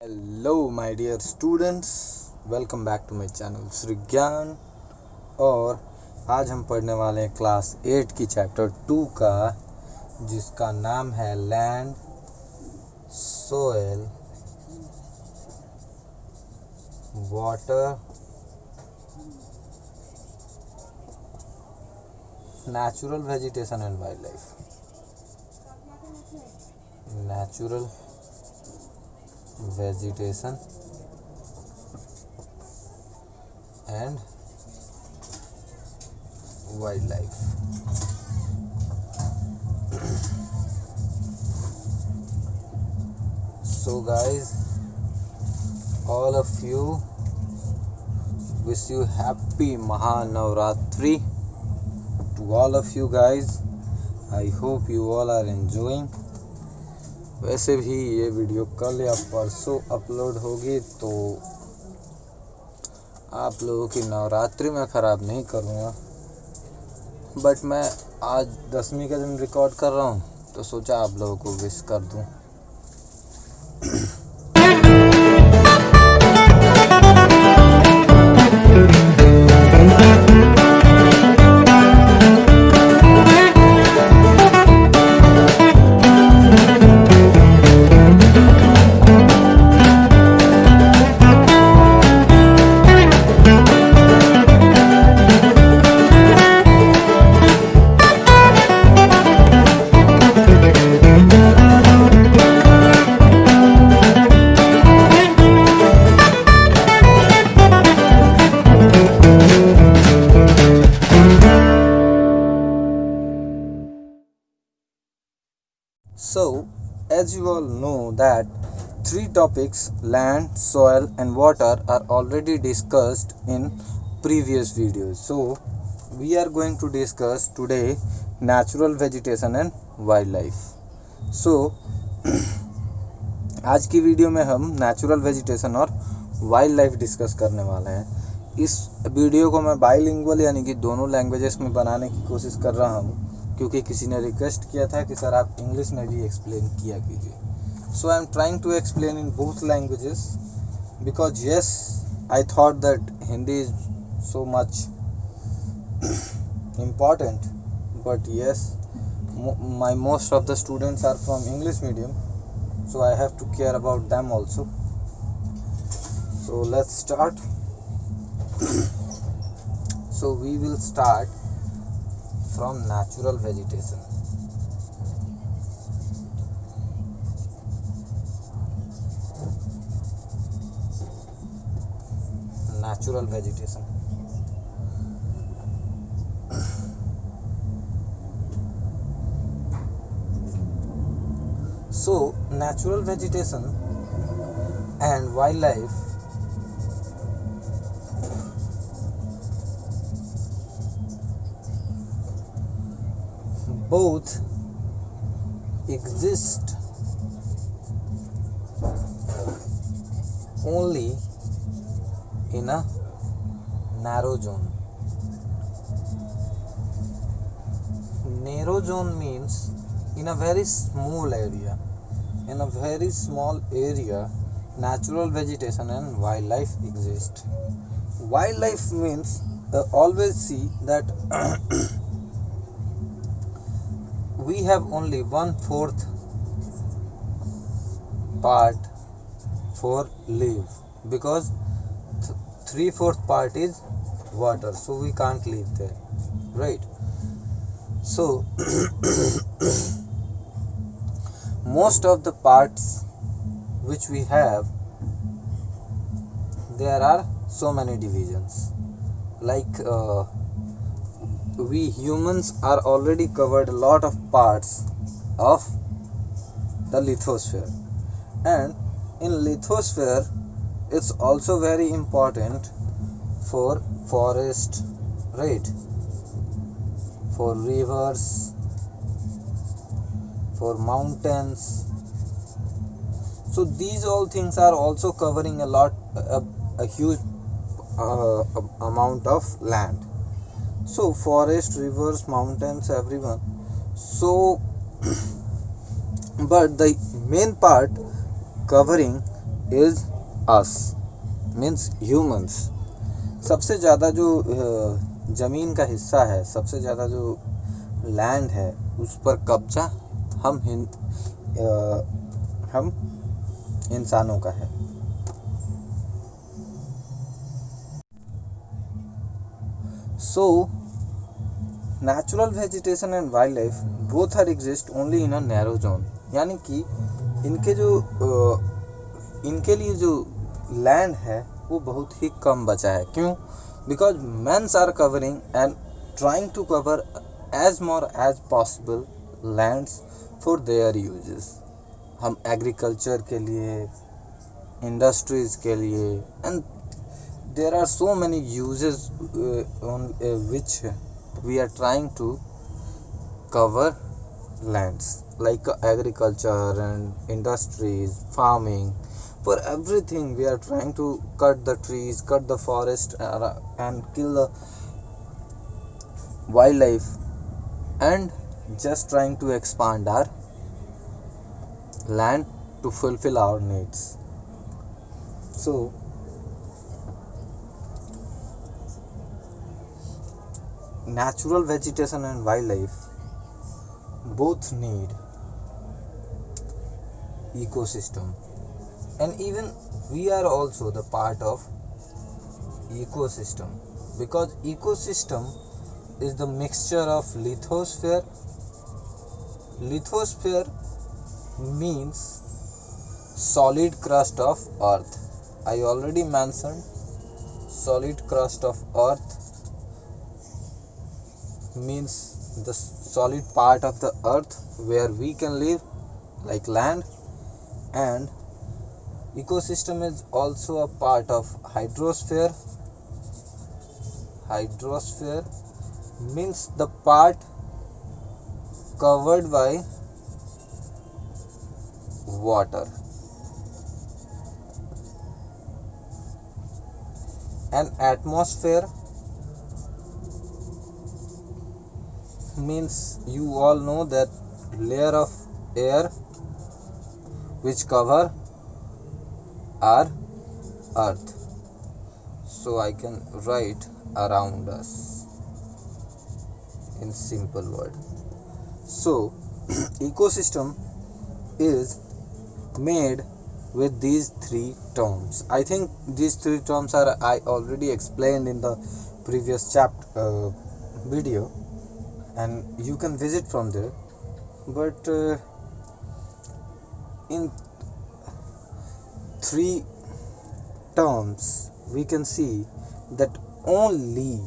Hello my dear students, welcome back to my channel Shri Gyan. और आज हम पढ़ने वाले हैं क्लास 8 की चैप्टर 2 का, जिसका नाम है land, soil, water, natural vegetation and wild life. Natural vegetation and wildlife. So guys, all of you, wish you happy Mahanavratri to all of you guys. I hope you all are enjoying. वैसे भी ये video कल या परसों upload होगी, तो आप लोगों की नवरात्रि में ख़राब नहीं करूँगा, बट मैं आज 10वीं का दिन रिकॉर्ड कर रहा हूँ, तो सोचा आप लोगों को विश कर दूँ। So, as you all know that 3 topics, land, soil and water, are already discussed in previous videos. So, we are going to discuss today natural vegetation and wildlife. So, आज की वीडियो में हम natural vegetation और wild life discuss करने वाले हैं। इस video को मैं बाइलिंगुअल यानी कि दोनों लैंग्वेजेस में बनाने की कोशिश कर रहा हूँ, क्योंकि किसी ने रिक्वेस्ट किया था कि सर आप इंग्लिश में भी एक्सप्लेन किया कीजिए। So I am trying to explain in both languages because yes I thought that Hindi is so much important, but yes my most of the students are from English medium, so I have to care about them also. So let's start. So we will start from natural vegetation. Natural vegetation. So, natural vegetation and wildlife both exist only in a narrow zone. Narrow zone means in a very small area. In a very small area, natural vegetation and wildlife exist. Wildlife means always see that we have only 1/4 part for live, because 3/4 part is water, so we can't live there, right? So most of the parts which we have, there are so many divisions. Like we humans are already covered a lot of parts of the lithosphere, and in lithosphere it's also very important for forest, right? For rivers, for mountains. So these all things are also covering a huge amount of land. So forest, rivers, mountains, everyone. So but the main part covering is us, means humans. सबसे ज़्यादा जो ज़मीन का हिस्सा है, सबसे ज़्यादा जो लैंड है, उस पर कब्जा हम इंसानों का है। So natural vegetation and wildlife both are exist only in a narrow zone, यानी कि इनके लिए जो लैंड है वो बहुत ही कम बचा है। क्यों? Because mens are covering and trying to cover as more as possible lands for their uses. हम एग्रीकल्चर के लिए, इंडस्ट्रीज के लिए, and there are so many uses on which we are trying to cover lands like agriculture and industries, farming. For everything we are trying to cut the trees, cut the forest, and kill the wildlife, and just trying to expand our land to fulfill our needs. So natural vegetation and wildlife both need ecosystem, and even we are also the part of ecosystem, because ecosystem is the mixture of lithosphere. Lithosphere means solid crust of earth. I already mentioned solid crust of earth means the solid part of the earth where we can live, like land. And ecosystem is also a part of hydrosphere. Hydrosphere means the part covered by water. And atmosphere means, you all know, that layer of air which cover our earth. So I can write around us in simple word. So ecosystem is made with these three terms. I think these three terms are I already explained in the previous chapter video, and you can visit from there. But in three terms we can see that only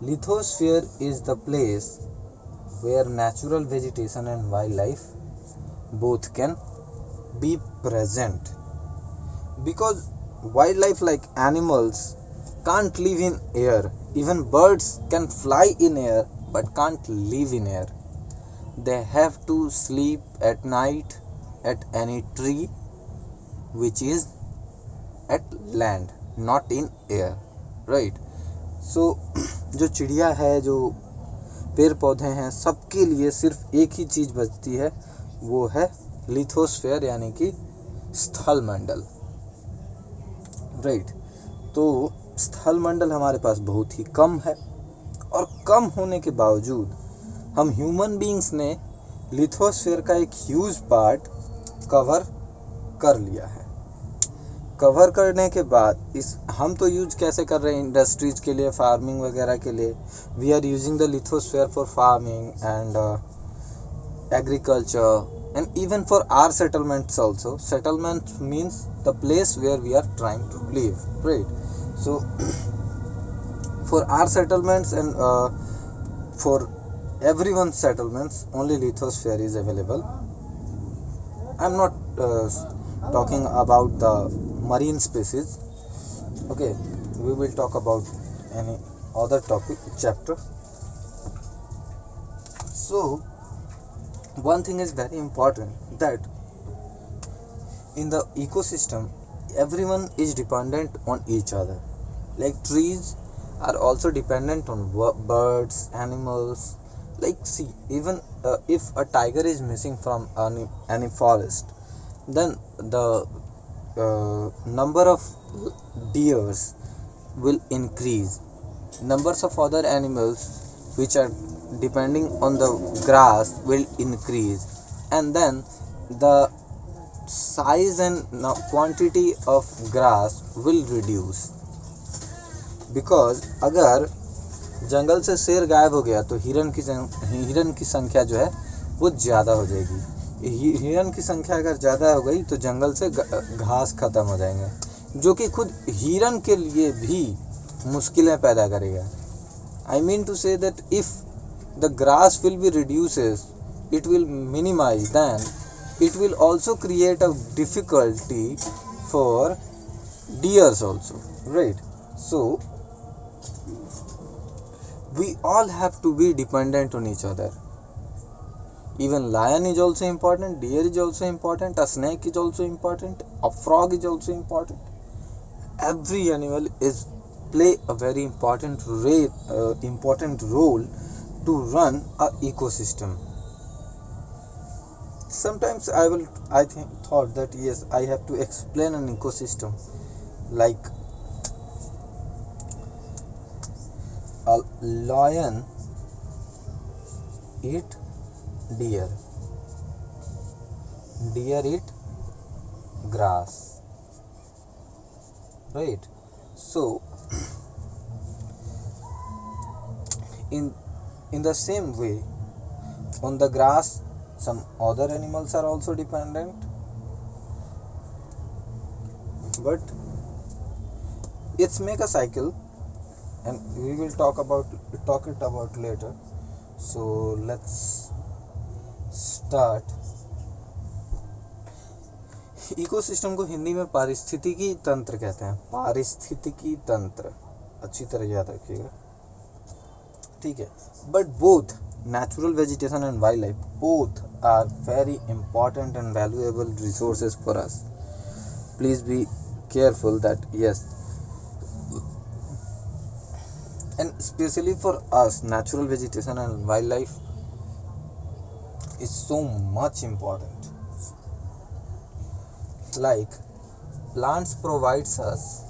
lithosphere is the place where natural vegetation and wildlife both can be present, because wildlife like animals can't live in air. Even birds can fly in air but can't live in air. They have to sleep at night at any tree which is at land, not in air, right? So जो चिड़िया है, जो पेड़ पौधे हैं, सबके लिए सिर्फ एक ही चीज़ बचती है, वो है लिथोस्फेयर, यानी कि स्थल मंडल, राइट? तो स्थल मंडल हमारे पास बहुत ही कम है, और कम होने के बावजूद हम ह्यूमन बीइंग्स ने लिथोस्फेयर का एक ह्यूज पार्ट कवर कर लिया है। कवर करने के बाद इस हम तो यूज कैसे कर रहे हैं? इंडस्ट्रीज के लिए, फार्मिंग वगैरह के लिए। We are using the lithosphere for farming and agriculture, and even for our settlements also. Settlement means the place where we are trying to live, right? So for our settlements and for everyone's settlements, only lithosphere is available. I'm not talking about the marine species. Okay, we will talk about any other topic chapter. So one thing is very important, that in the ecosystem everyone is dependent on each other. Like trees are also dependent on birds, animals. Like see, even if a tiger is missing from any forest, then the number of deers will increase, numbers of other animals which are depending on the grass will increase, and then the size and quantity of grass will reduce. Because अगर जंगल से शेर गायब हो गया तो हिरन की संख्या जो है वो ज़्यादा हो जाएगी। हिरन की संख्या अगर ज़्यादा हो गई तो जंगल से घास ख़त्म हो जाएंगे, जो कि खुद हिरन के लिए भी मुश्किलें पैदा करेगा। I mean to say that if the grass will be reduces, it will minimize, then it will also create a difficulty for deers also, right? So we all have to be dependent on each other. Even lion is also important, deer is also important, a snake is also important, a frog is also important. Every animal is play a very important role to run a ecosystem. Sometimes thought that yes, I have to explain an ecosystem like a lion eat deer, deer eat grass, right? So in the same way, on the grass some other animals are also dependent, but it's make a cycle, and we will talk it about later. So let's start. Ecosystem को हिंदी में पारिस्थितिकी तंत्र कहते हैं। पारिस्थितिकी तंत्र अच्छी तरह याद रखिएगा, ठीक है। But both natural vegetation and wildlife both are very important and valuable resources for us. Please be careful that yes, and especially for us, natural vegetation and wildlife is so much important. Like plants provides us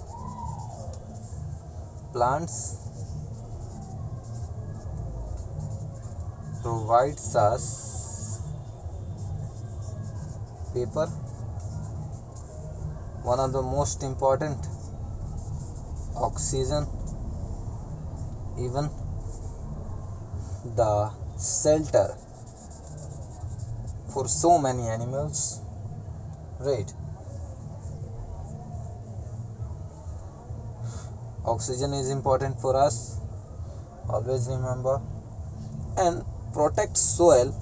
paper, one of the most important, oxygen, even the shelter for so many animals, right? Oxygen is important for us, always remember. And protect soil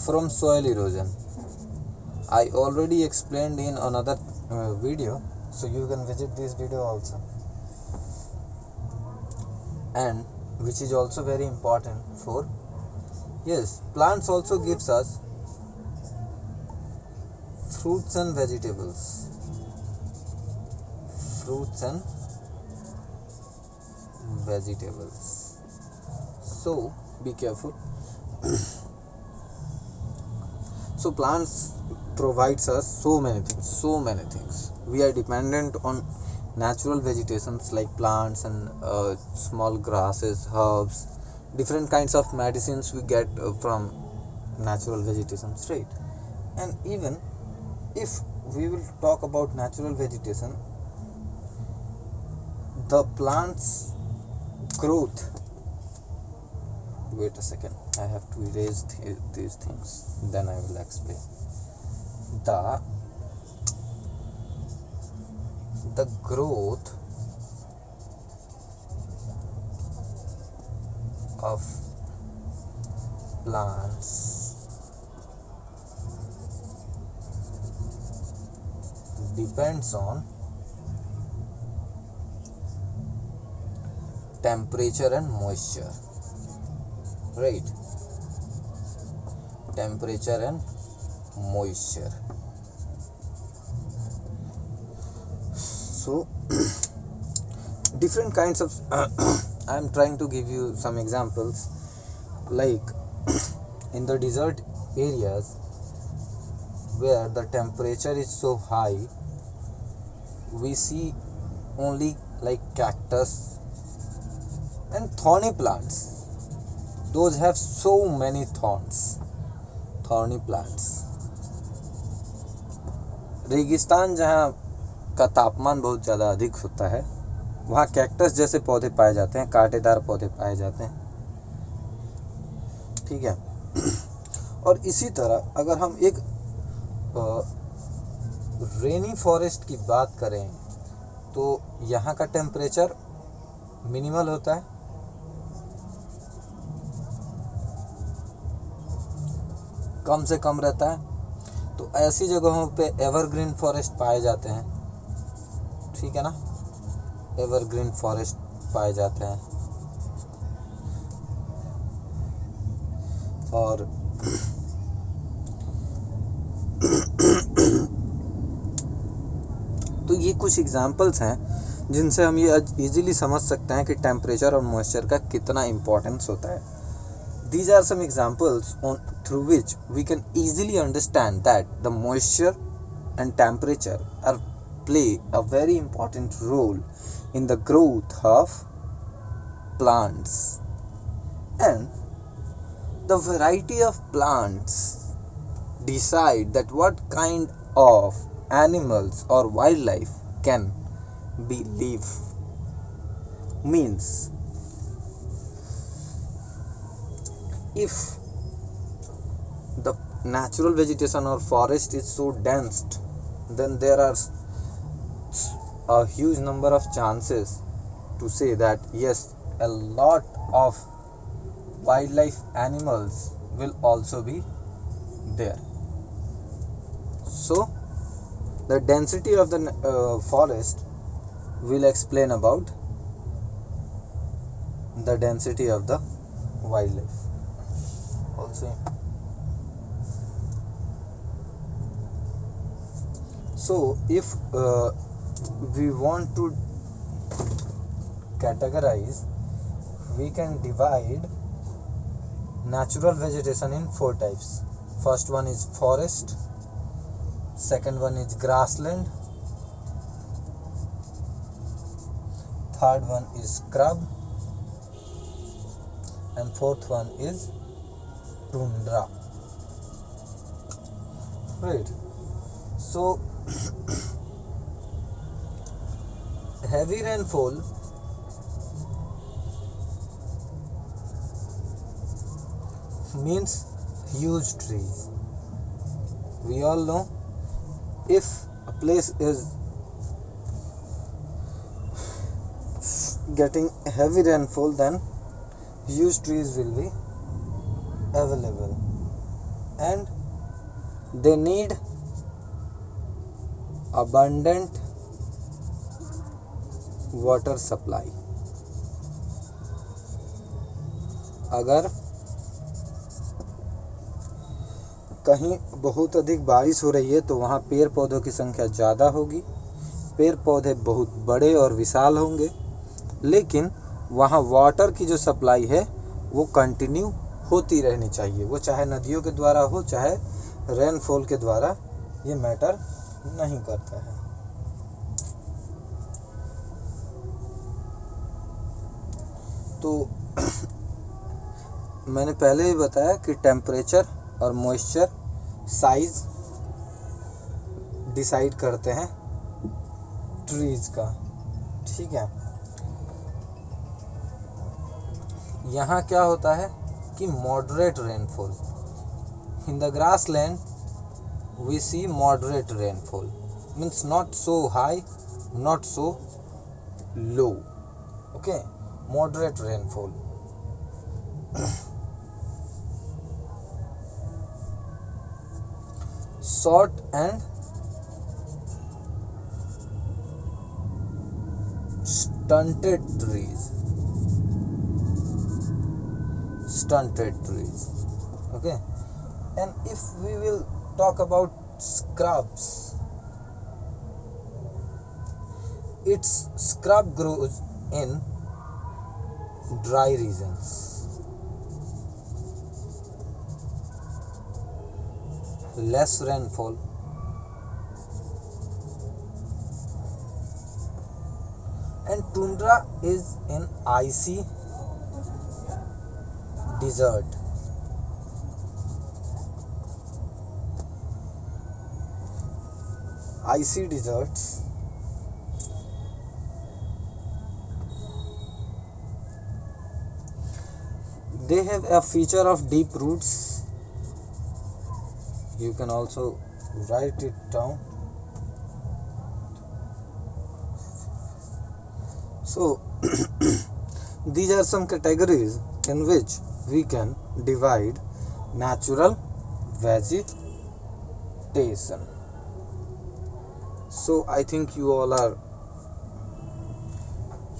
from soil erosion. I already explained in another video, so you can visit this video also, and which is also very important for yes, plants also gives us fruits and vegetables. So be careful. So plants provides us so many things. We are dependent on natural vegetations like plants and small grasses, herbs, different kinds of medicines we get from natural vegetations, right? And even if we will talk about natural vegetation, the plant's growth, wait a second, I have to erase these things, then I will explain. The growth of plants depends on temperature and moisture, right? Temperature and moisture. So different kinds of I am trying to give you some examples, like in the desert areas where the temperature is so high, we see only like cactus and thorny plants. Those have so many thorns. Thorny plants. रेगिस्तान जहाँ का तापमान बहुत ज़्यादा अधिक होता है, वहाँ कैक्टस जैसे पौधे पाए जाते हैं, कांटेदार पौधे पाए जाते हैं. ठीक है. और इसी तरह अगर हम एक रेनी फॉरेस्ट की बात करें तो यहाँ का टेम्परेचर मिनिमल होता है. कम से कम रहता है. तो ऐसी जगहों पे एवरग्रीन फॉरेस्ट पाए जाते हैं. ठीक है ना. एवरग्रीन फॉरेस्ट पाए जाते हैं. और तो ये कुछ एग्जाम्पल्स हैं जिनसे हम ये इजीली समझ सकते हैं कि टेम्परेचर और मॉइस्चर का कितना इम्पोर्टेंस होता है. These are some examples through which we can easily understand that the moisture and temperature play a very important role in the growth of plants. And the variety of plants decide that what kind of animals or wildlife can be live. Means, if the natural vegetation or forest is so dense, then there are a huge number of chances to say that yes, a lot of wildlife animals will also be there. So the density of the forest will explain about the density of the wildlife also. So if we want to categorize, we can divide natural vegetation in 4 types. First one is forest, second one is grassland, third one is scrub, and fourth one is tundra. Right. So heavy rainfall means huge trees. We all know, if a place is getting heavy rainfall, then huge trees will be available, and they need abundant water supply. अगर कहीं बहुत अधिक बारिश हो रही है तो वहाँ पेड़ पौधों की संख्या ज़्यादा होगी, पेड़ पौधे बहुत बड़े और विशाल होंगे, लेकिन वहाँ वाटर की जो सप्लाई है वो कंटिन्यू होती रहनी चाहिए. वो चाहे नदियों के द्वारा हो, चाहे रेनफॉल के द्वारा, ये मैटर नहीं करता है. तो मैंने पहले ही बताया कि टेम्परेचर और मॉइस्चर साइज डिसाइड करते हैं ट्रीज का. ठीक है. यहाँ क्या होता है कि moderate rainfall. In the grassland we see moderate rainfall, means not so high, not so low. Okay, moderate rainfall. Short and stunted trees. Okay, and if we will talk about scrubs, its scrub grows in dry regions. less rainfall, and tundra is an icy desert. Icy deserts they have a feature of deep roots. You can also write it down. So these are some categories in which we can divide natural vegetation. So I think you all are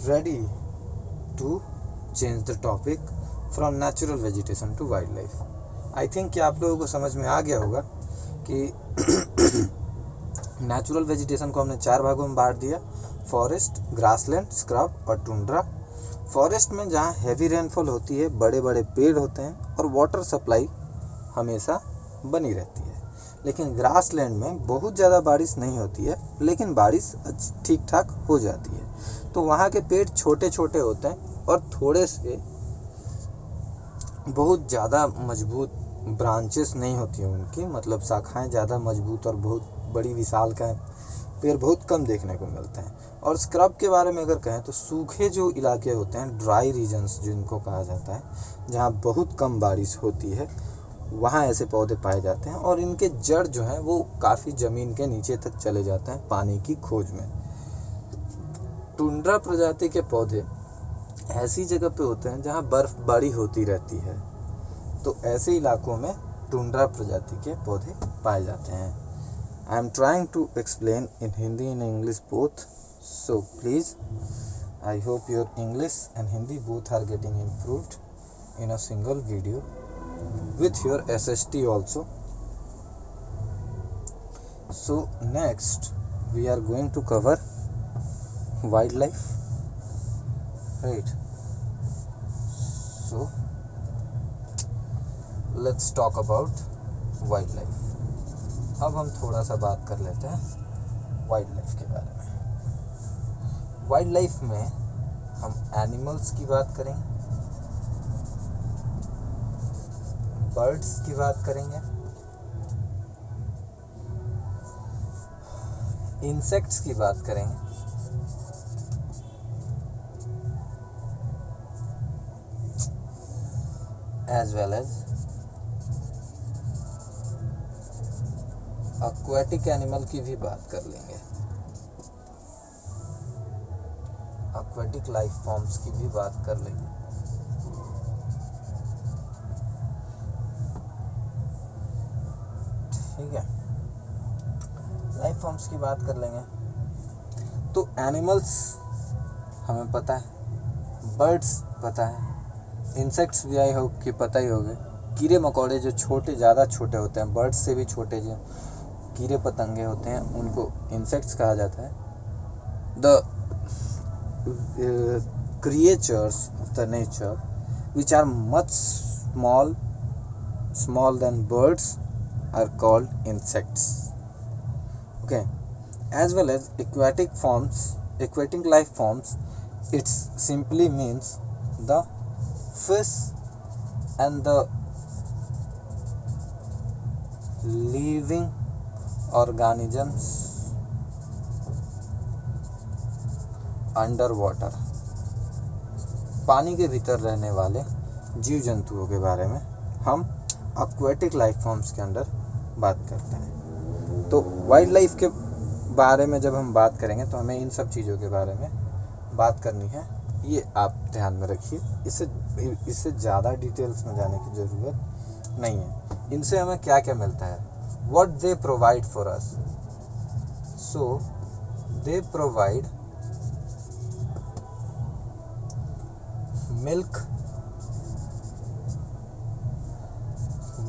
ready to change the topic from natural vegetation to wildlife. I think कि आप लोगों को समझ में आ गया होगा कि natural vegetation को हमने 4 भागों में बांट दिया: फॉरेस्ट, ग्रासलैंड, स्क्रब और टुंड्रा। फॉरेस्ट में जहाँ हैवी रेनफॉल होती है, बड़े बड़े पेड़ होते हैं और वाटर सप्लाई हमेशा बनी रहती है। लेकिन ग्रासलैंड में बहुत ज़्यादा बारिश नहीं होती है, लेकिन बारिश ठीक ठाक हो जाती है। तो वहाँ के पेड़ छोटे छोटे होते हैं और थोड़े से बहुत ज़्यादा मजबूत ब्रांचेस नहीं होती हैं उनकी, मतलब शाखाएं ज़्यादा मजबूत और बहुत बड़ी विशाल का पेड़ बहुत कम देखने को मिलते हैं। और स्क्रब के बारे में अगर कहें तो सूखे जो इलाके होते हैं, ड्राई रीजन्स जिनको कहा जाता है, जहाँ बहुत कम बारिश होती है, वहाँ ऐसे पौधे पाए जाते हैं और इनके जड़ जो हैं वो काफ़ी ज़मीन के नीचे तक चले जाते हैं पानी की खोज में। टुंड्रा प्रजाति के पौधे ऐसी जगह पे होते हैं जहाँ बर्फबारी होती रहती है, तो ऐसे इलाकों में टुंड्रा प्रजाति के पौधे पाए जाते हैं। I am trying to explain in Hindi and English both, so please I hope your English and Hindi both are getting improved in a single video with your SST also. So next we are going to cover wildlife, right? So let's talk about wildlife. अब हम थोड़ा सा बात कर लेते हैं wild life के बारे में। वाइल्ड लाइफ में हम एनिमल्स की बात करेंगे, बर्ड्स की बात करेंगे, इंसेक्ट्स की बात करेंगे, as well as aquatic animal की भी बात कर लेंगे, एक्वेटिक लाइफ फॉर्म्स की भी बात कर लेंगे। ठीक है, लाइफ फॉर्म्स की बात कर लेंगे। तो एनिमल्स हमें पता है, बर्ड्स पता है, इंसेक्ट्स भी आई होप कि पता ही होंगे। कीड़े मकोड़े जो छोटे, ज़्यादा छोटे होते हैं, बर्ड्स से भी छोटे जो कीड़े पतंगे होते हैं, उनको इंसेक्ट्स कहा जाता है। The creatures of the nature which are much small than birds are called insects. Okay, as well as aquatic life forms, it simply means the fish and the living organisms under water, पानी के भीतर रहने वाले जीव जंतुओं के बारे में हम एक्वेटिक लाइफ फॉर्म्स के अंदर बात करते हैं। तो वाइल्ड लाइफ के बारे में जब हम बात करेंगे तो हमें इन सब चीज़ों के बारे में बात करनी है, ये आप ध्यान में रखिए। इससे ज़्यादा डिटेल्स में जाने की ज़रूरत नहीं है। इनसे हमें क्या क्या मिलता है, what they provide for us. So they provide milk,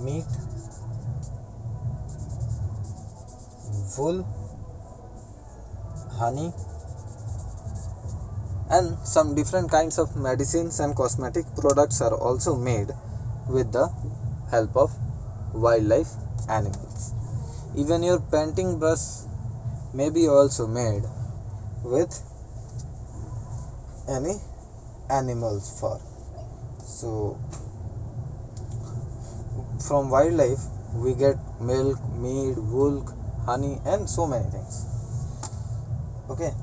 meat, wool, honey, and some different kinds of medicines and cosmetic products are also made with the help of wildlife animals. Even your painting brush may be also made with any animal's fur. So from wildlife we get milk, meat, wool, honey, and so many things. Okay.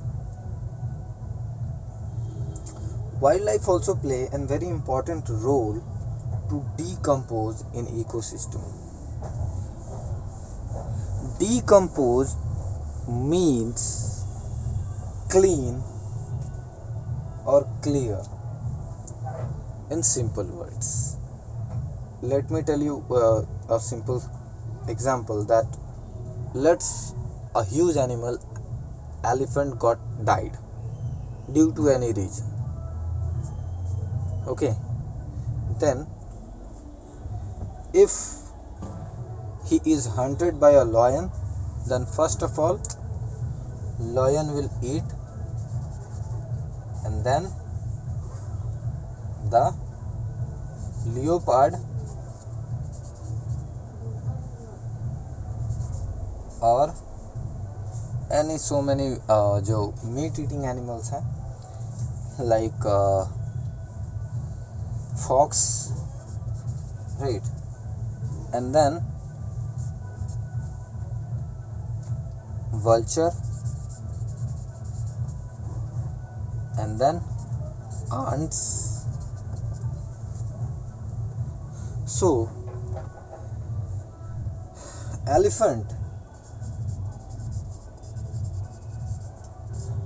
Wildlife also play a very important role to decompose in ecosystem. Decompose means clean or clear in simple words. Let me tell you a simple example that let's a huge animal, elephant, got died due to any reason. Okay, then if he is hunted by a lion, then first of all lion will eat, and then the leopard और any so many जो meat eating animals हैं like fox, right, and then vulture, and then ants. So elephant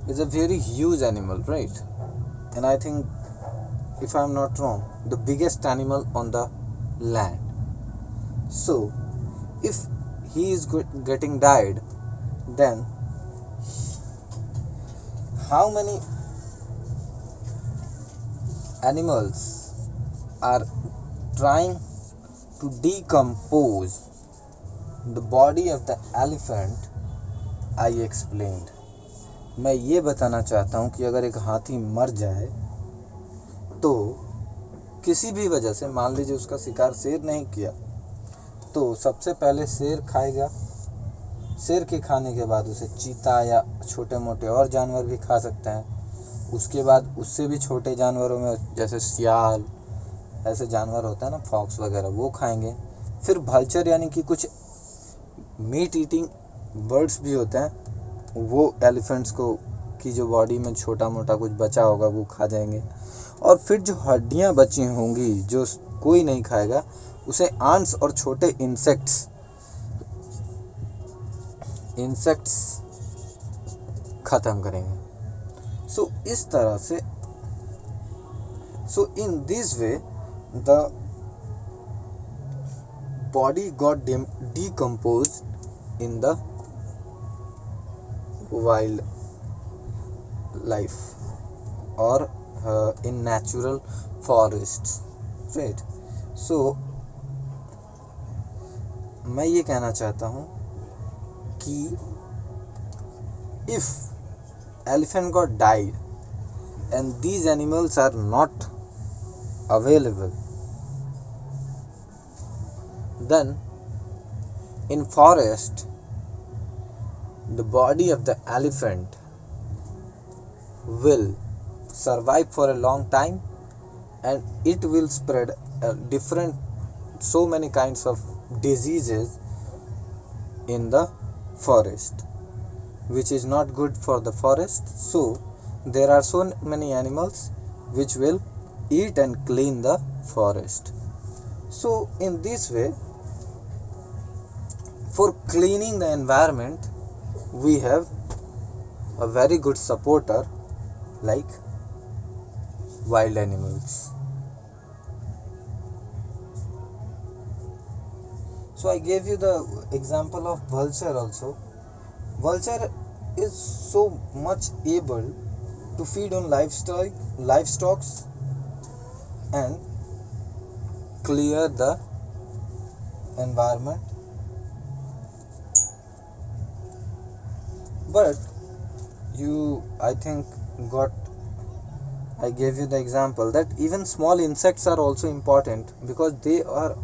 is a very huge animal, right? And I think, if I am not wrong, the biggest animal on the land. So if he is getting died, then how many animals are trying to decompose the body of the elephant? I explained. मैं ये बताना चाहता हूँ कि अगर एक हाथी मर जाए तो किसी भी वजह से, मान लीजिए उसका शिकार शेर नहीं किया, तो सबसे पहले शेर खाएगा। शेर के खाने के बाद उसे चीता या छोटे मोटे और जानवर भी खा सकते हैं। उसके बाद उससे भी छोटे जानवरों में जैसे सियाल, ऐसे जानवर होता है ना, फॉक्स वगैरह, वो खाएंगे। फिर भल्चर यानी कि कुछ मीट ईटिंग बर्ड्स भी होते हैं, वो एलिफेंट्स को की जो बॉडी में छोटा मोटा कुछ बचा होगा वो खा जाएंगे। और फिर जो हड्डियां बची होंगी जो कोई नहीं खाएगा, उसे आंट्स और छोटे इंसेक्ट्स खत्म करेंगे। सो इस तरह से, so in this way the body got decomposed in the wild life or in natural forests, right? So मैं ये कहना चाहता हूँ कि if elephant got died and these animals are not available, then in forest the body of the elephant will survive for a long time, and it will spread different, so many kinds of diseases in the forest, which is not good for the forest. So there are so many animals which will eat and clean the forest. So in this way, for cleaning the environment, we have a very good supporter like wild animals. So I gave you the example of vulture also. Vulture is so much able to feed on livestock and clear the environment. But I think I gave you the example that even small insects are also important, because they are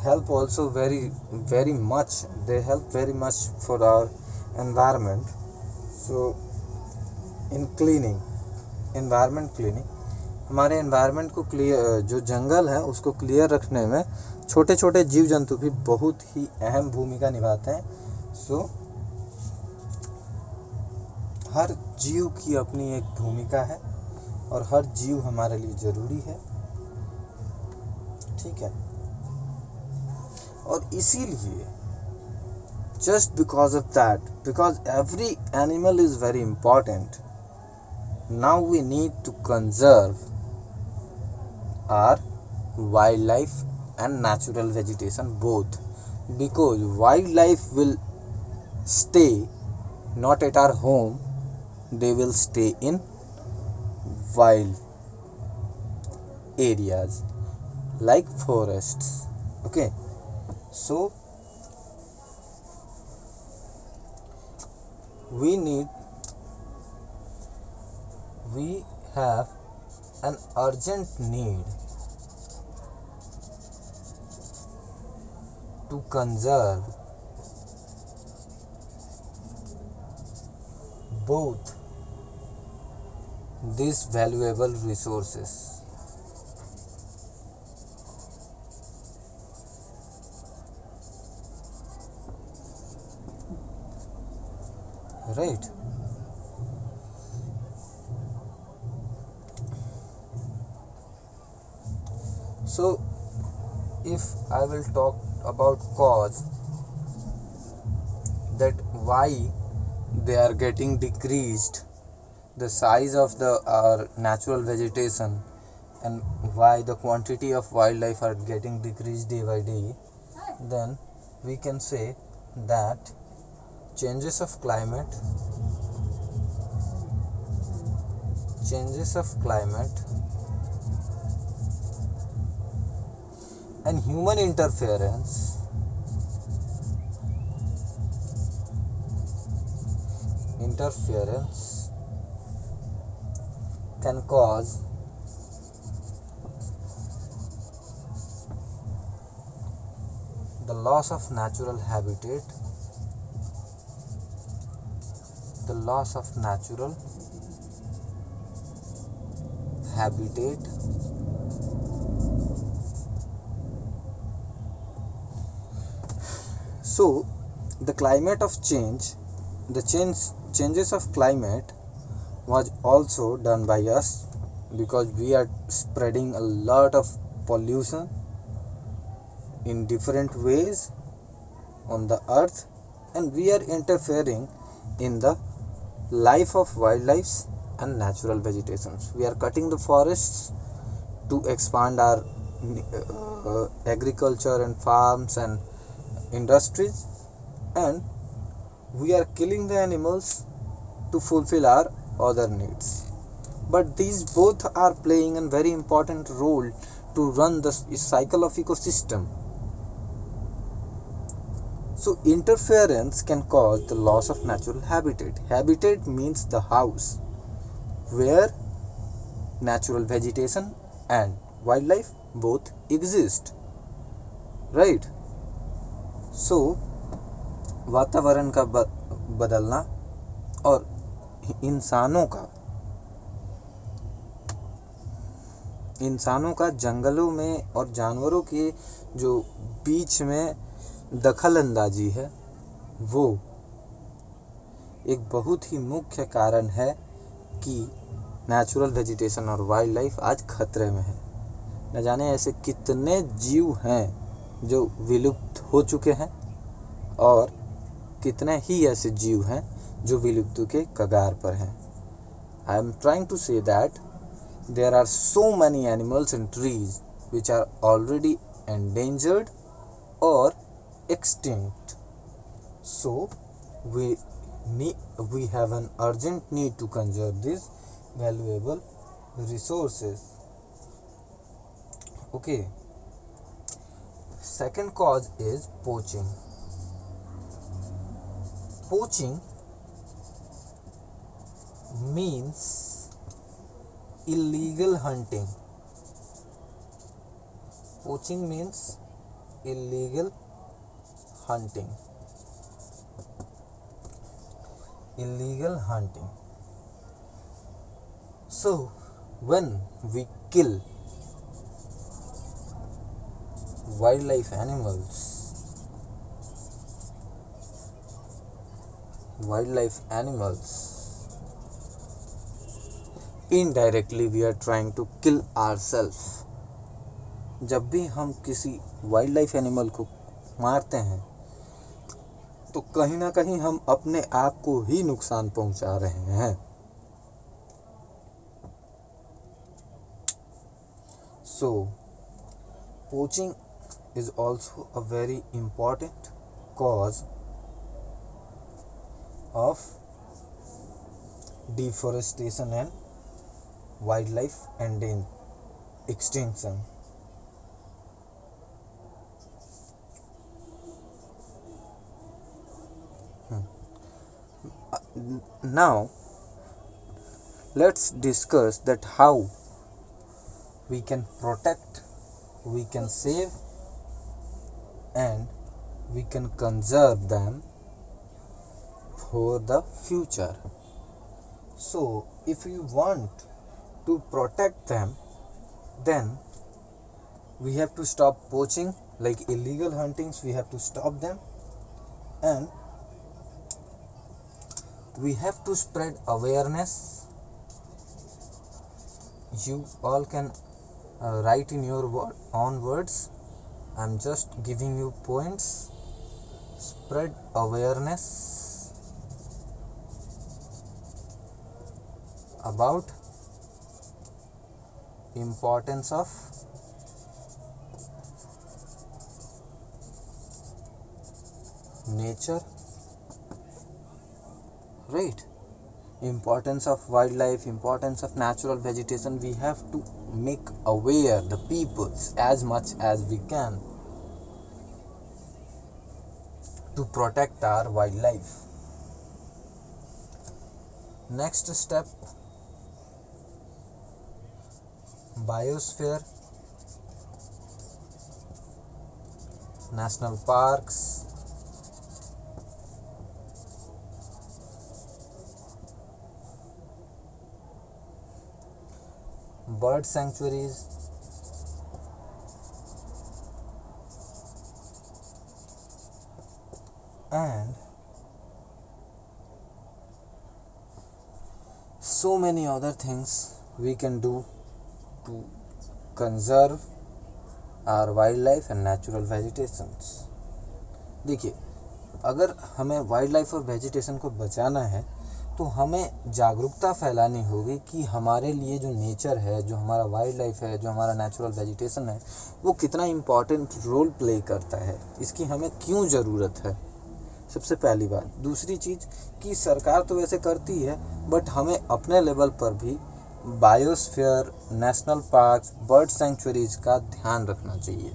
help also very much. They help very much for our environment. So in cleaning, environment cleaning, हमारे environment को clear, जो जंगल है उसको clear रखने में छोटे छोटे जीव जंतु भी बहुत ही अहम भूमिका निभाते हैं. सो हर जीव की अपनी एक भूमिका है और हर जीव हमारे लिए ज़रूरी है. ठीक है. और इसीलिए just because of that, because every animal is very important, now we need to conserve our wildlife and natural vegetation both, because wildlife will stay not at our home, they will stay in wild areas like forests. Okay, so we have an urgent need to conserve both these valuable resources. Right. So if I will talk about cause, that why they are getting decreased, the size of the our natural vegetation, and why the quantity of wildlife are getting decreased day by day, then we can say that changes of climate and human interference can cause the loss of natural habitat, So the climate of change, changes of climate was also done by us, because we are spreading a lot of pollution in different ways on the earth, and we are interfering in the life of wildlife and natural vegetations. We are cutting the forests to expand our agriculture and farms and industries, and we are killing the animals to fulfill our other needs. But these both are playing a very important role to run the cycle of ecosystem. So interference can cause the loss of natural habitat. Habitat means the house where natural vegetation and wildlife both exist. Right? So वातावरण का बदलना और इंसानों का जंगलों में और जानवरों के जो बीच में दखल अंदाजी है, वो एक बहुत ही मुख्य कारण है कि नेचुरल वेजिटेशन और वाइल्ड लाइफ आज खतरे में है. न जाने ऐसे कितने जीव हैं जो विलुप्त हो चुके हैं और कितने ही ऐसे जीव हैं जो विलुप्त के कगार पर हैं. I am trying to say that there are so many animals and trees which are already endangered or extinct. So we have an urgent need to conserve these valuable resources. Okay. Second cause is poaching. Poaching means illegal hunting. Poaching means illegal hunting. Illegal hunting. So when we kill wildlife animals, indirectly we are trying to kill ourselves. जब भी हम किसी wild life animal को मारते हैं तो कहीं ना कहीं हम अपने आप को ही नुकसान पहुंचा रहे हैं. So poaching is also a very important cause of deforestation and wildlife extinction. Now let's discuss that how we can protect, we can save, and we can conserve them for the future. So if we want to protect them, then we have to stop poaching, like illegal huntings, we have to stop them, and we have to spread awareness. You all can write in your own words. I'm just giving you points. Spread awareness about importance of nature, right? Importance of wildlife, importance of natural vegetation. We have to make aware the peoples as much as we can to protect our wildlife. Next step, biosphere, national parks, bird sanctuaries, and so many other things we can do to conserve our wildlife and natural vegetations. देखिए, अगर हमें wild life और vegetation को बचाना है तो हमें जागरूकता फैलानी होगी कि हमारे लिए जो नेचर है, जो हमारा वाइल्ड लाइफ है, जो हमारा नेचुरल वेजिटेशन है, वो कितना इम्पॉर्टेंट रोल प्ले करता है, इसकी हमें क्यों ज़रूरत है, सबसे पहली बात. दूसरी चीज़ कि सरकार तो वैसे करती है, बट हमें अपने लेवल पर भी biosphere, national parks, bird centuries का ध्यान रखना चाहिए.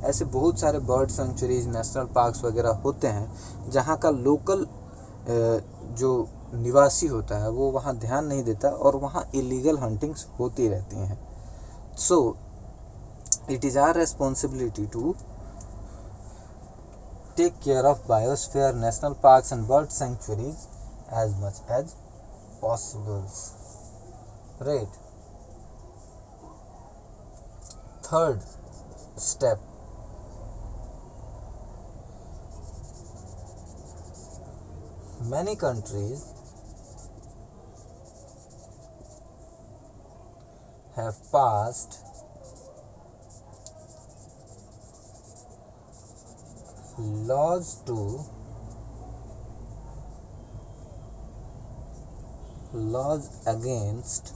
ऐसे बहुत सारे बर्ड सेंचुरीज़, नेशनल पार्क्स वगैरह होते हैं जहाँ का लोकल जो निवासी होता है वो वहाँ ध्यान नहीं देता और वहाँ इलीगल हंटिंग्स होती रहती हैं. So it is our responsibility to take care of biosphere, national parks and bird sanctuaries as much as possible. Right. Third step, many countries have passed laws against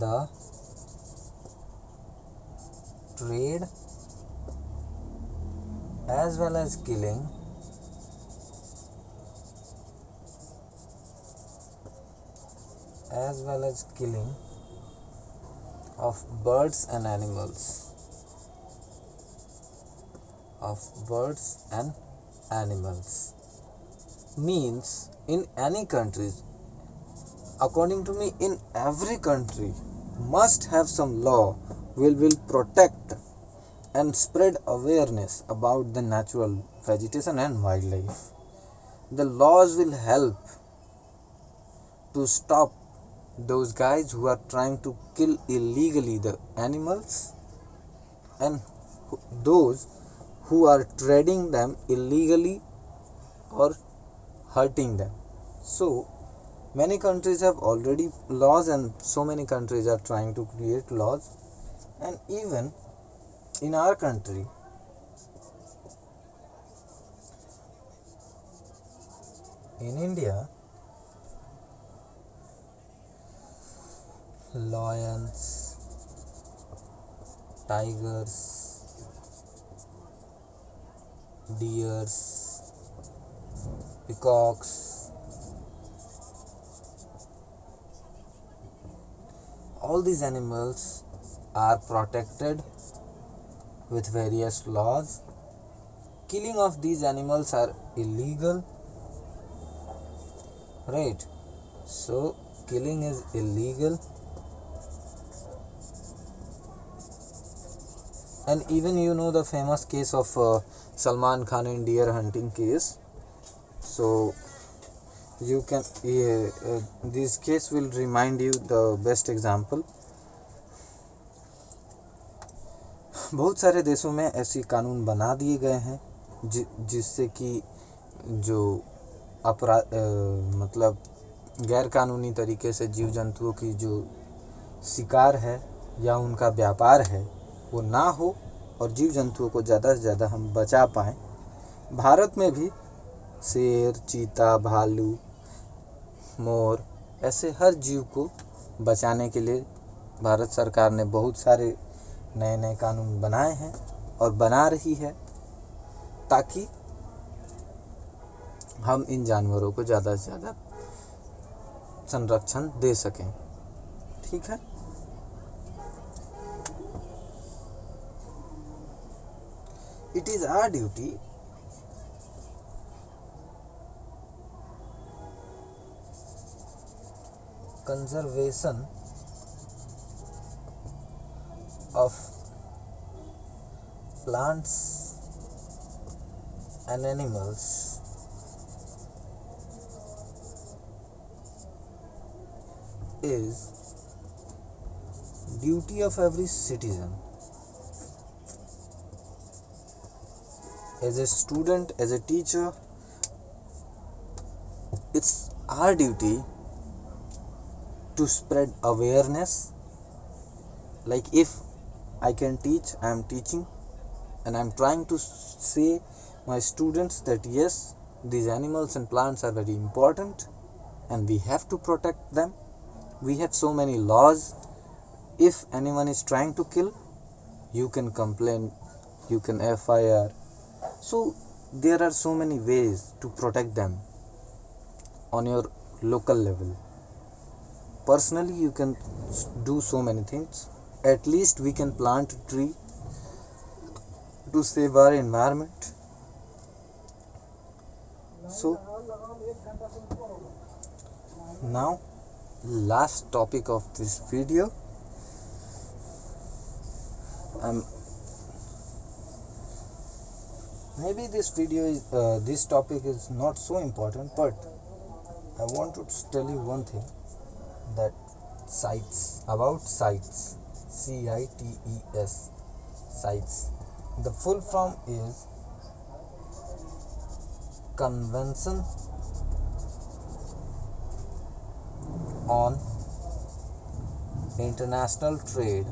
the trade as well as killing of birds and animals. Means in any countries, according to me, in every country must have some law will protect and spread awareness about the natural vegetation and wildlife. The laws will help to stop those guys who are trying to kill illegally the animals, and those who are trading them illegally or hurting them. So many countries have already laws, and so many countries are trying to create laws. And even in our country, in India, lions, tigers, deers, peacocks, all these animals are protected with various laws. Killing of these animals are illegal, right? So killing is illegal. And even the famous case of Salman Khan in deer hunting case. So you can this case will remind you the best example. बहुत सारे देशों में ऐसे कानून बना दिए गए हैं जिससे कि जो अपराध मतलब गैर कानूनी तरीके से जीव जंतुओं की जो शिकार है या उनका व्यापार है वो ना हो और जीव जंतुओं को ज़्यादा से ज़्यादा हम बचा पाएँ। भारत में भी शेर, चीता, भालू, मोर ऐसे हर जीव को बचाने के लिए भारत सरकार ने बहुत सारे नए नए कानून बनाए हैं और बना रही है, ताकि हम इन जानवरों को ज़्यादा से ज़्यादा संरक्षण दे सकें। ठीक है। It is our duty conservation of plants and animals is duty of every citizen. As a student, as a teacher, it's our duty to spread awareness. Like if I can teach, I am teaching, and I am trying to say my students that yes, these animals and plants are very important and we have to protect them. We have so many laws. If anyone is trying to kill, you can complain, you can FIR. So there are so many ways to protect them on your local level. Personally, you can do so many things. At least we can plant a tree to save our environment. So now, last topic of this video. Maybe this video is this topic is not so important, but I want to tell you one thing, that CITES, about CITES, CITES, CITES. The full form is Convention on International Trade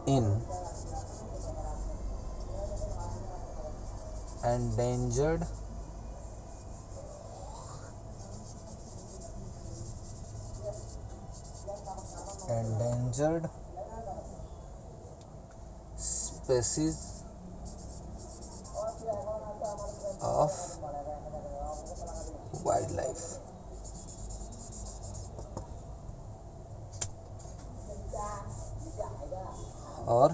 in endangered species of wildlife. और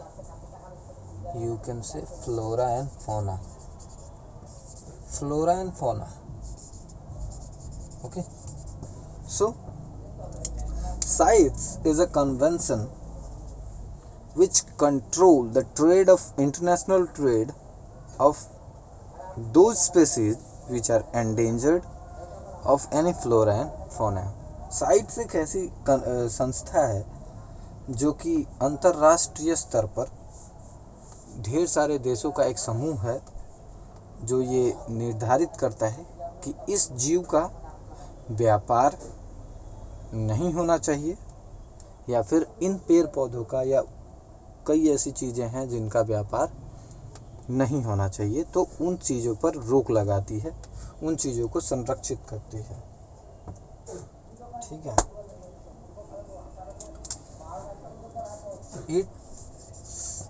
you can say flora and fauna. Flora and fauna. Okay. So, CITES is a convention which control the trade of international trade of those species which are endangered of any flora and fauna. CITES एक ऐसी संस्था है जो कि अंतर्राष्ट्रीय स्तर पर ढेर सारे देशों का एक समूह है जो ये निर्धारित करता है कि इस जीव का व्यापार नहीं होना चाहिए या फिर इन पेड़ पौधों का या कई ऐसी चीज़ें हैं जिनका व्यापार नहीं होना चाहिए, तो उन चीज़ों पर रोक लगाती है, उन चीज़ों को संरक्षित करती है। ठीक है। It's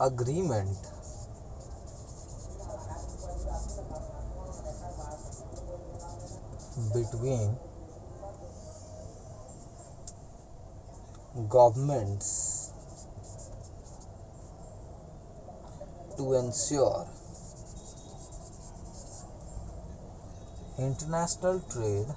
agreement between governments to ensure international trade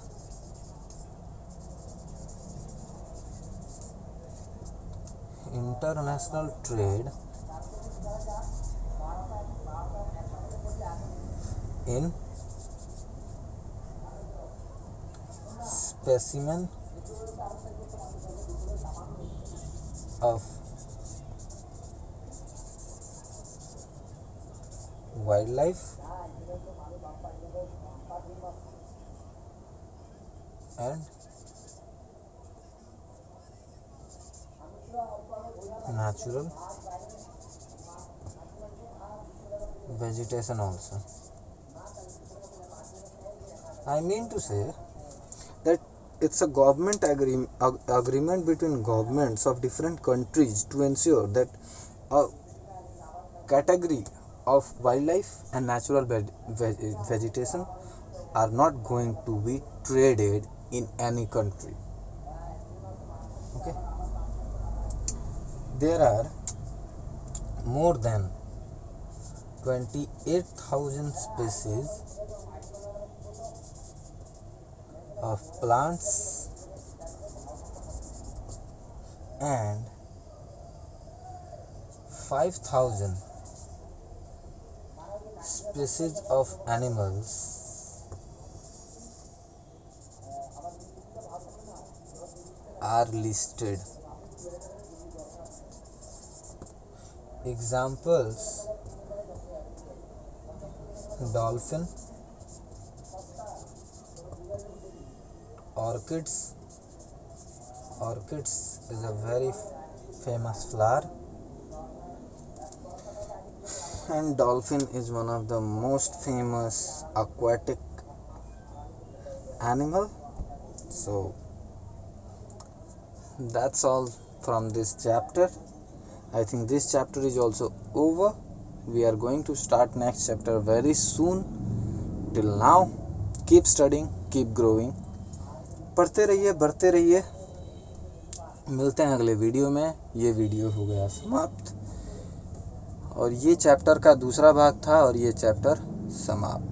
in specimen of wildlife and natural vegetation also. I mean to say that it's a government agreement between governments of different countries to ensure that a category of wildlife and natural vegetation are not going to be traded in any country. Okay. There are more than 28,000 species of plants and 5,000 species of animals are listed. Examples: dolphin, orchids. Orchids is a very famous flower, and dolphin is one of the most famous aquatic animal. So that's all from this chapter. I think this chapter is also over. We are going to start next chapter very soon. Till now, keep studying, keep growing. पढ़ते रहिए, बढ़ते रहिए। मिलते हैं अगले video में। ये video हो गया समाप्त और ये चैप्टर का दूसरा भाग था और ये चैप्टर समाप्त।